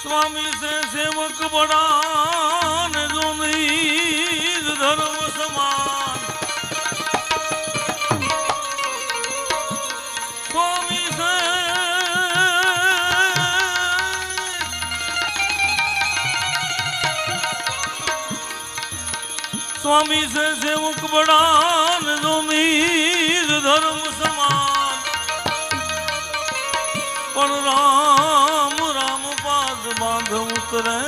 स्वामी से सेवक बड़ा ने जो नीर धर्म समान। स्वामी से स्वामी से सेवक बड़ा ने जो नीर धर्म समान। पर राम राम पाद बांध उतरे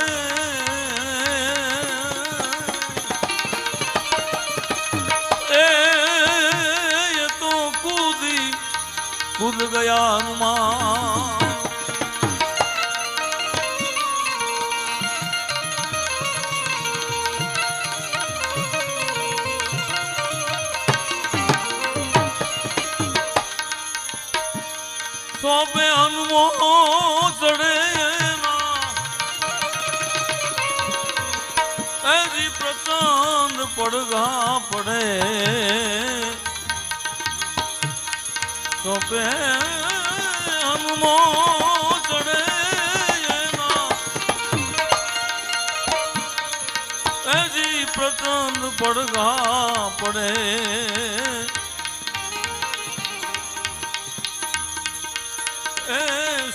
ये तो कूद गया हनुमान। सोपे हनुमान चढ़े ना ऐसी प्रचंड पड़गा पड़े। सोपे हनुमान चढ़े ना ऐसी प्रचंड पड़गा पड़े।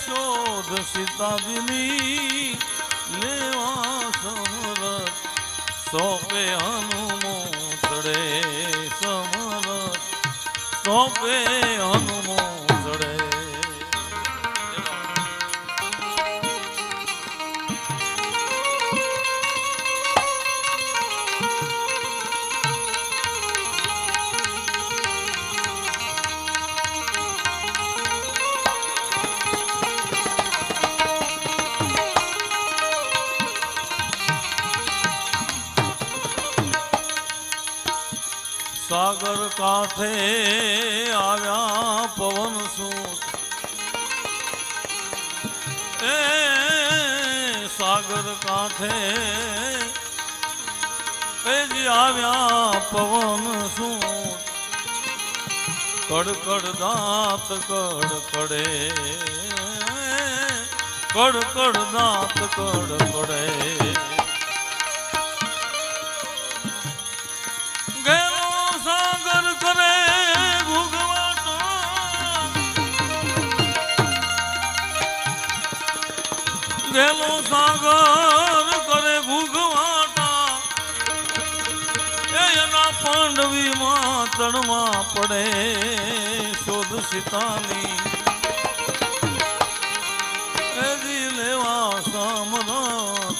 शोध सीता दिनी लेवा समरथ सोपे हनुमान चढ़े समरथ सोपे हनुमान चढ़े। सागर कांठे आव्या पवन सूत सागर कांठे जी आव्या पवन सूत। कड़ कड़ दांत कड़ कड़े कड़ कड़ दांत कड़ कड़े। गेलो सागर करे भूगवाटा एना पांडवी मां तड़मा पड़े। शोध सीतानी एदी लेवा समरथ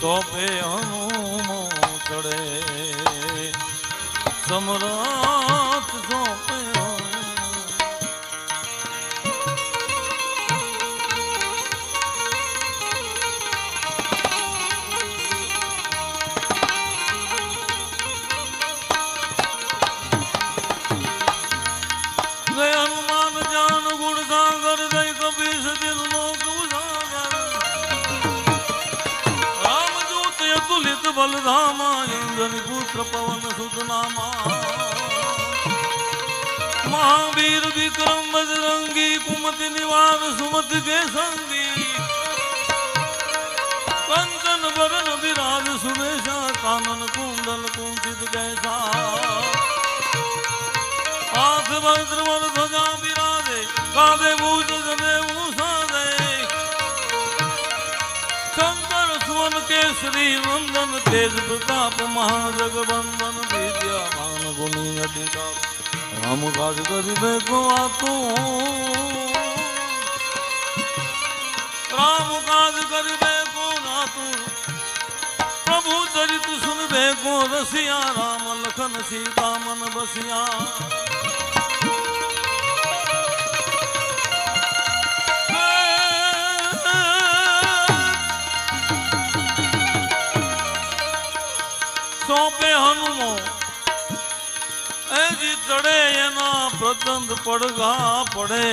सोपे हनुमान चढ़े समरथ सोपे। हनुमान जान गुण सागर जय कपीस दिल लोक उजागर। राम दूत अतुलित बल धामा इंद्र पुत्र पवन सुत नामा। महावीर विक्रम बजरंगी कुमति निवार सुमति के संगी। कंचन वरण विराज सुरेशा कानन कुंडल कुंचित कैसा। हाथ वज्र वर ध्वजा विराजे कांधे भूष जने मूषादे। शंकर सुवन केसरी नंदन तेज प्रताप महाजगबंदन। विद्यामान गुणी अधिकार राम काज करिबे को आतु। राम काज करिबे को नातु। प्रभु चरित सुनबे को रसिया। राम लखन सीता मन बसिया। सोपे हनुमान ऐसी चढ़े एना प्रचंड पड़गा पड़े।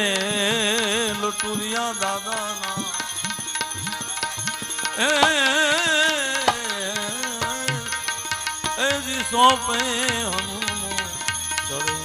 लटुरिया दादा ना ऐसी सोपे हनुमान चढ़े।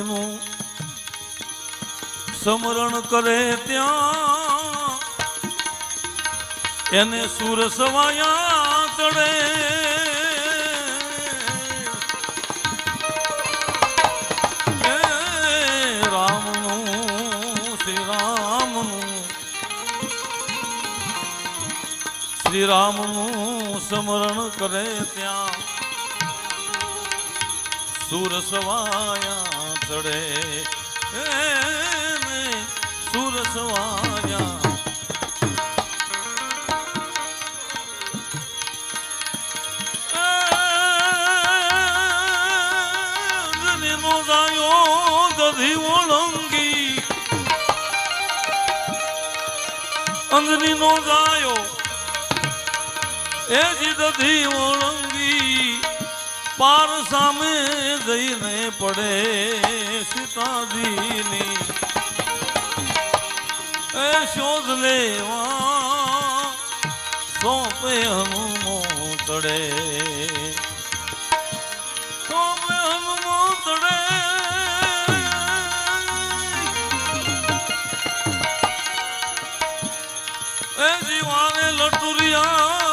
હનુમાનજીનું સમરણ કરે ત્યાં એને સુર સવાયા ચડે શ્રી રામનું સ્મરણ કરે ત્યાં સુર સવાયા ચડે સુર સવાયા નો જાયો દધી ઓળંગી અંજની નો જાયો એ જીદધી ઓળંગી પાર સામે જઈને પડે સીતાજીની એ શોધ લેવા સોંપે હનુમો ચડે સોંપે હનુમો ચડે એ જીવાને લટુરિયા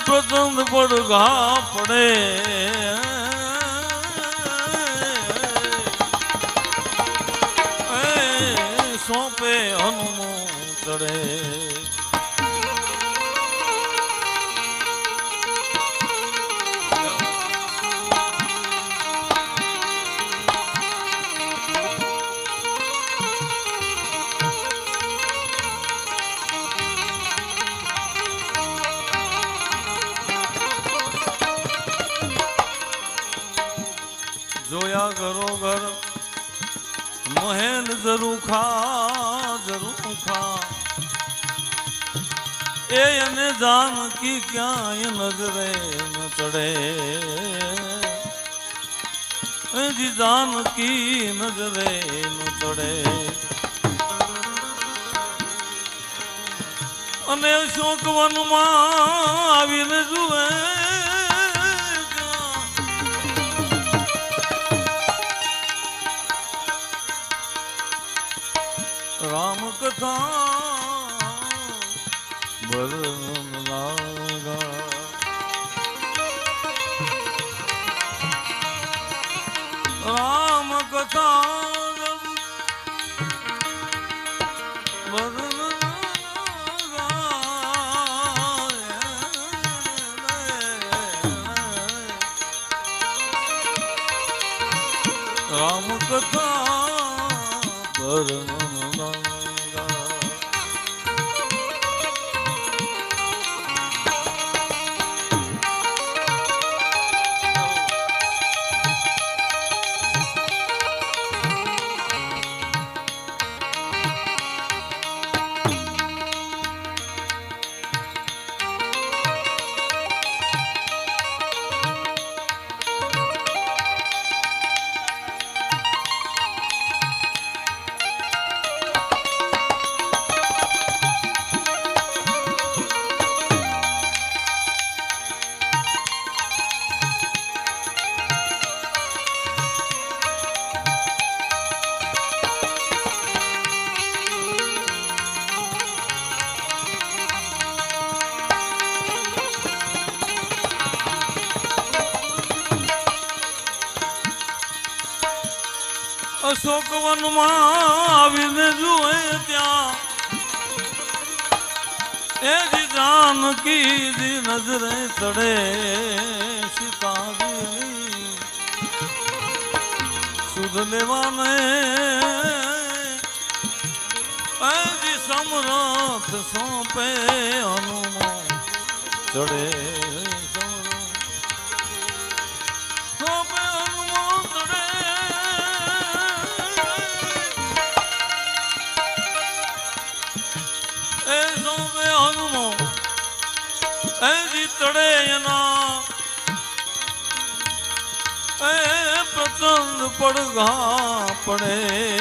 પ્રચંડ પડઘા પડે સોંપે હનુમો ચડે જોયા ઘરો ઘર મહેલ જરૂર ખા એ અને જાનકી ક્યાંય નજરે ન ચડે જી જાનકી નજરે ન ચડે અને અશોક વનમાં આવીને જુએ રામ કથા બરન લાગા રામ કથા બરન રામ કથા બરન અશોક વનમાં આવીને જુએ ત્યાં એ જી જાનકી જી નજરે ચડે સીતાજી સુધ લેવાને એ જી સમરથ સોંપે હનુમો ચડે ચડે એના એ પ્રચંડ પડઘા પડે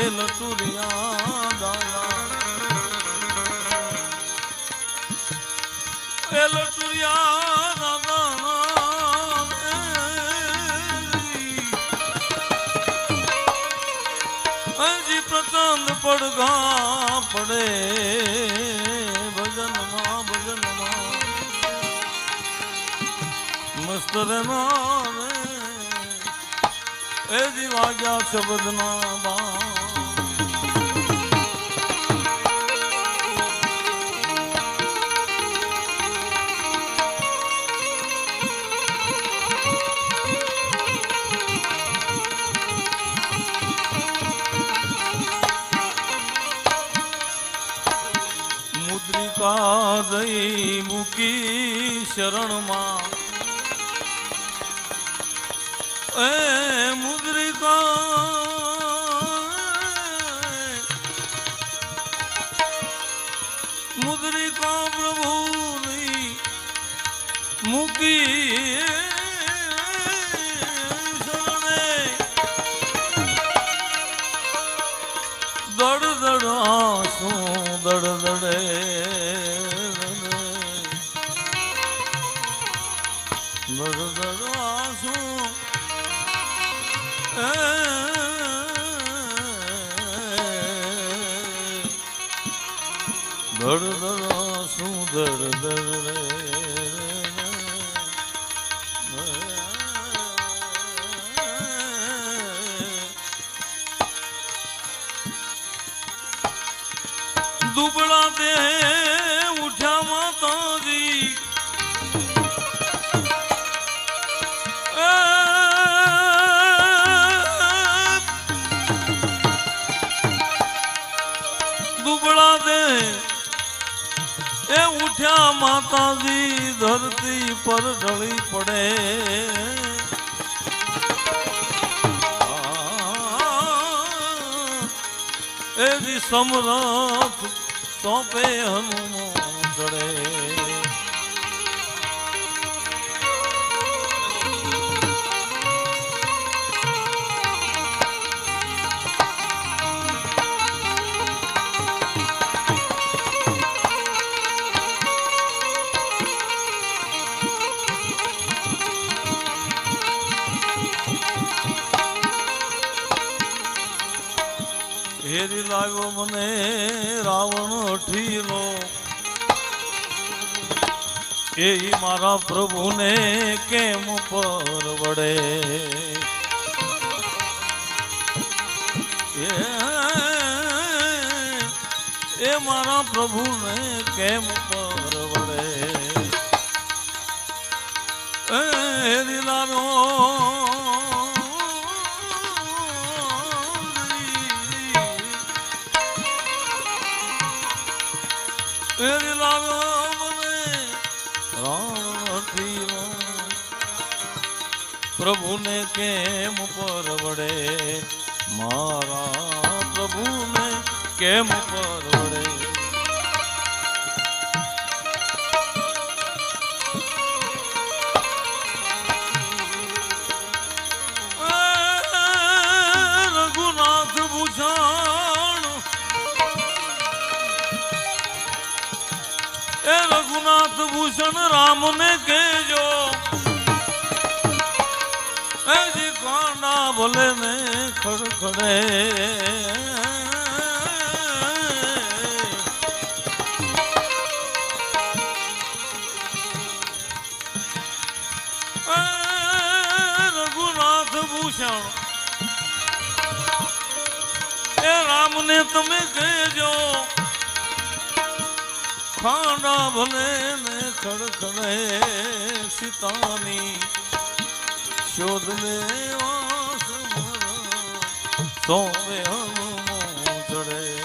લટુરિયા દાલા એ લટુરિયા દાદા પ્રચંડ પડઘા પડે ભજનમાં ભજનમાં મસ્ત રે એ જી વાગ્યા શબ્દના બા મુદ્રિકા દઈ મૂકી શરણમાં એ મુદ્રિકા મુદ્રિકા પ્રભુની મૂકી શરણે દડ દડ આંસુ દડ દડે દડ દડ આંસુ દડ દડ આંસુ દડ દડ દુબળા દે ઉઠ્યા માતાજી દુબળા દે એ ઉઠ્યા માતાજી ધરતી પર ઢળી પડે એવી સમરથ સોંપે હનુમાન ચડે હેરી લાવ્યો મને રાવણ અઠીલો એ મારા પ્રભુને કેમ પરવડે એ મારા પ્રભુને કેમ પરવડે હેરી લાવ્યો પ્રભુને કેમ પરવડે મારા પ્રભુને કેમ પરવડે રઘુનાથ ભૂષણ એ રઘુનાથ ભૂષણ રામને કહેજો ભલે ને ખડખડે રઘુનાથ ભૂષણ એ રામને તમે કહેજો ખાંડા ભલે ને ખડખડે સીતાની શોધ લેવા સોવે હનુમાન ચડે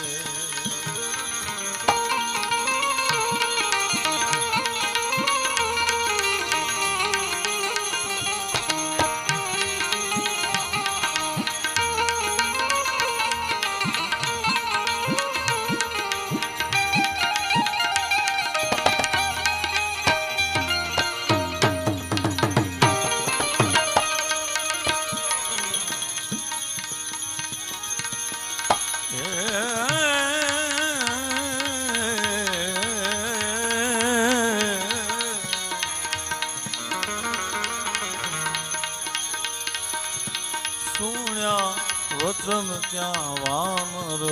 વચન ત્યાં વાનર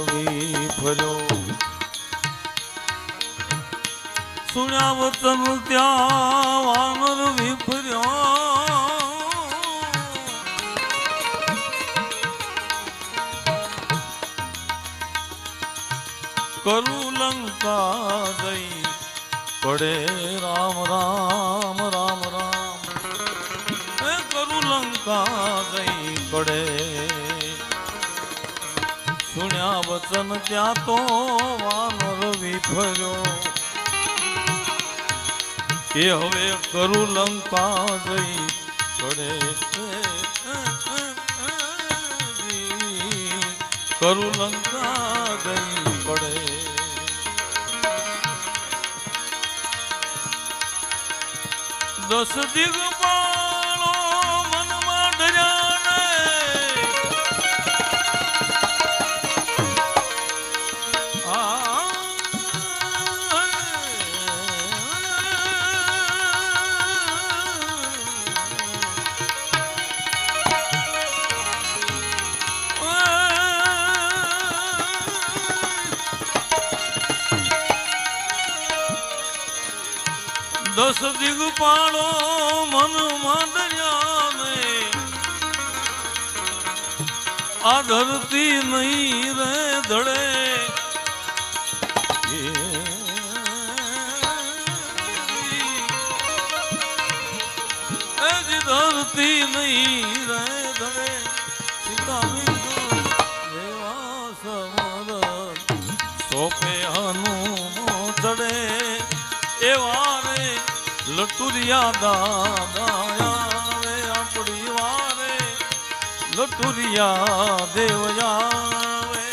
વિફર્યો સુણ્યા વચન ત્યાં વાનર વિફર્યો કરું લંકા જઈ પડે રામ રામ રામ રામ એ કરું લંકા જઈ પડે સુણ્યા વચન ત્યાં તો વાનર વિફર્યો એ હવે કરું લંકા જઈ પડે કરું લંકા જઈ પડે દસ દિગપાળો મનમાં ડર્યા દસ દિગપાળો મનમાં ડર્યા ને આ ધરતી નહીં રે ધડે ધરતી નહીં રે ધડે સીતા દેવા સમર સોપે હનુમો ચડે એવા રે લટુરિયા દાદા રે આપણી વારે લટુરિયા દેવયા રે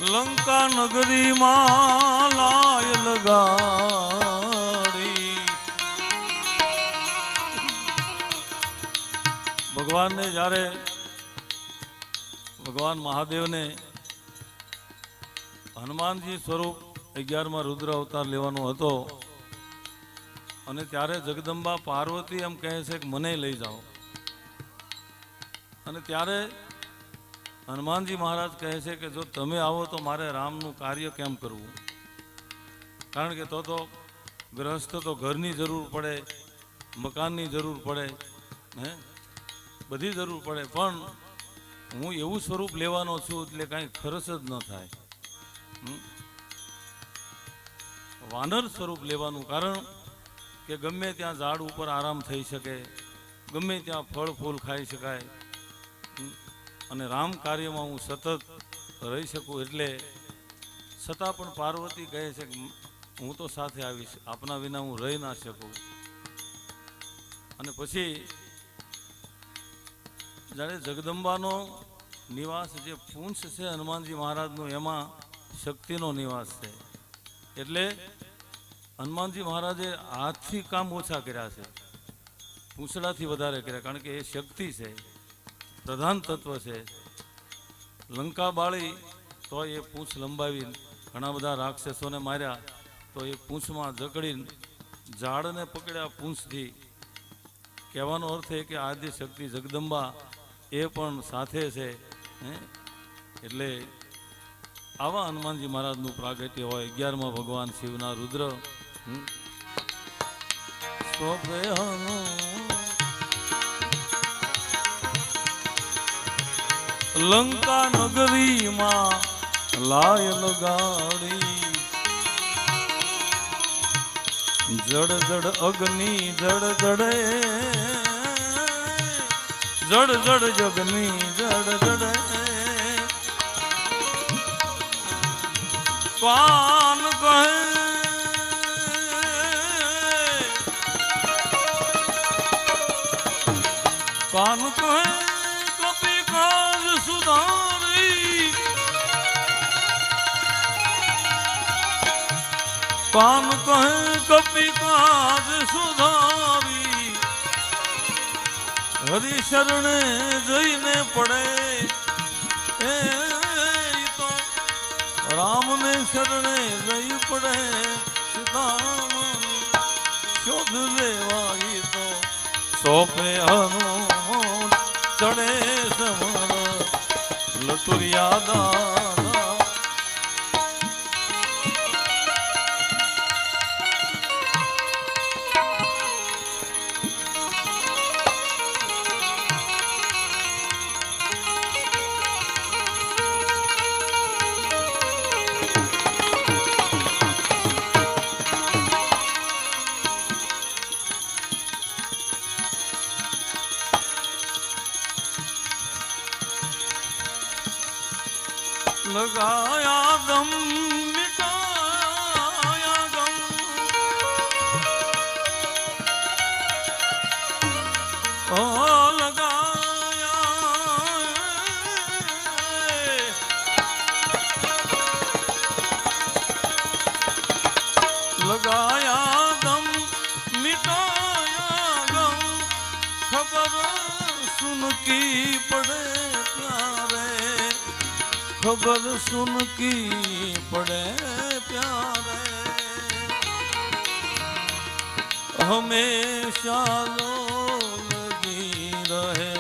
લંકા નગરીમાં લાય લગાડી ભગવાનને જ્યારે ભગવાન મહાદેવને હનુમાનજી સ્વરૂપ 11માં રુદ્ર અવતાર લેવાનો હતો અને ત્યારે જગદંબા પાર્વતી એમ કહે છે કે મને લઈ જાઓ અને ત્યારે હનુમાનજી મહારાજ કહે છે કે જો તમે આવો તો મારે રામનું કાર્ય કેમ કરવું કારણ કે તો ગ્રહસ્થ તો ઘરની જરૂર પડે મકાનની જરૂર પડે હે બધી જરૂર પડે પણ હું એવું સ્વરૂપ લેવાનો છું એટલે કાંઈ ખર્ચ જ ન થાય વાનર સ્વરૂપ લેવાનું કારણ કે ગમે ત્યાં ઝાડ ઉપર આરામ થઈ શકે ગમે ત્યાં ફળ ફૂલ ખાઈ શકાય અને રામ કાર્યમાં હું સતત રહી શકું એટલે છતાં પણ પાર્વતી કહે છે કે હું તો સાથે આવીશ આપના વિના હું રહી ના શકું અને પછી જ્યારે જગદંબાનો નિવાસ જે પૂંછ છે હનુમાનજી મહારાજનો, એમાં શક્તિનો નિવાસ છે. એટલે હનુમાનજી મહારાજે હાથથી કામ ઓછા કર્યા છે, પૂંછડાથી વધારે કર્યા, કારણ કે એ શક્તિ છે, પ્રધાન તત્વ છે. લંકા બાળી તો એ પૂંછ લંબાવી ઘણા બધા રાક્ષસોને માર્યા, તો એ પૂંછમાં જકડીને ઝાડને પકડ્યા પૂંછથી. કહેવાનો અર્થ એ કે આદ્ય શક્તિ જગદંબા એ પણ સાથે છે. એટલે આવા હનુમાનજી મહારાજનું પ્રાગટ્ય હોય. 11મા ભગવાન શિવના રુદ્ર સોપે લંકા નગરીમાં લાય લગાડી, જડ જડ અગ્નિ જડ જડે, જડ જડ જગની જડ જડે. કાન કહે કાન કહે કપી કાજ સુધારી, કાન કહે કપી કાજ સુધારી. હરિ શરણે જઈને પડે એ તો રામને શરણે જઈ પડે. સીતારામ શોધ લેવાઈ તો સોપે હનુમાન ચડે સમર લટુરિયા દાદા. लगाया दम मिटाया गम, ओ लगाया दम मिटाया गम. खबर सुन की पड़े प्यारे, खबर सुन की पड़े प्यारे. हमेशा लो लगी रहे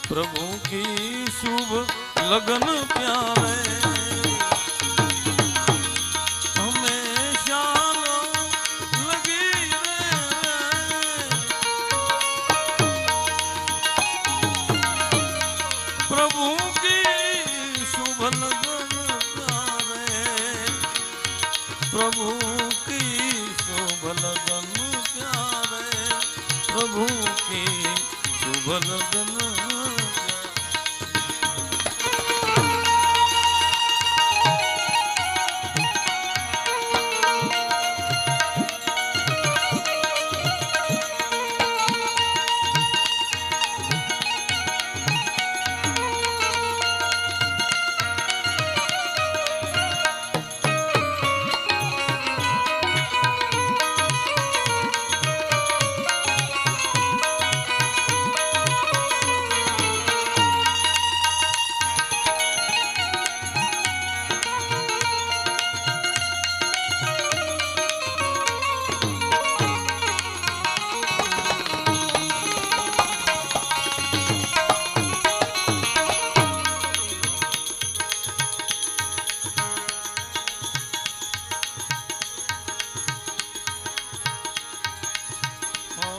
प्रभु की शुभ लगन प्यारे. हमेशा लो लगी रहे प्रभु शुभ लगन प्यारे. प्रभु की शुभ लगन प्यारे, प्रभु की शुभ लगन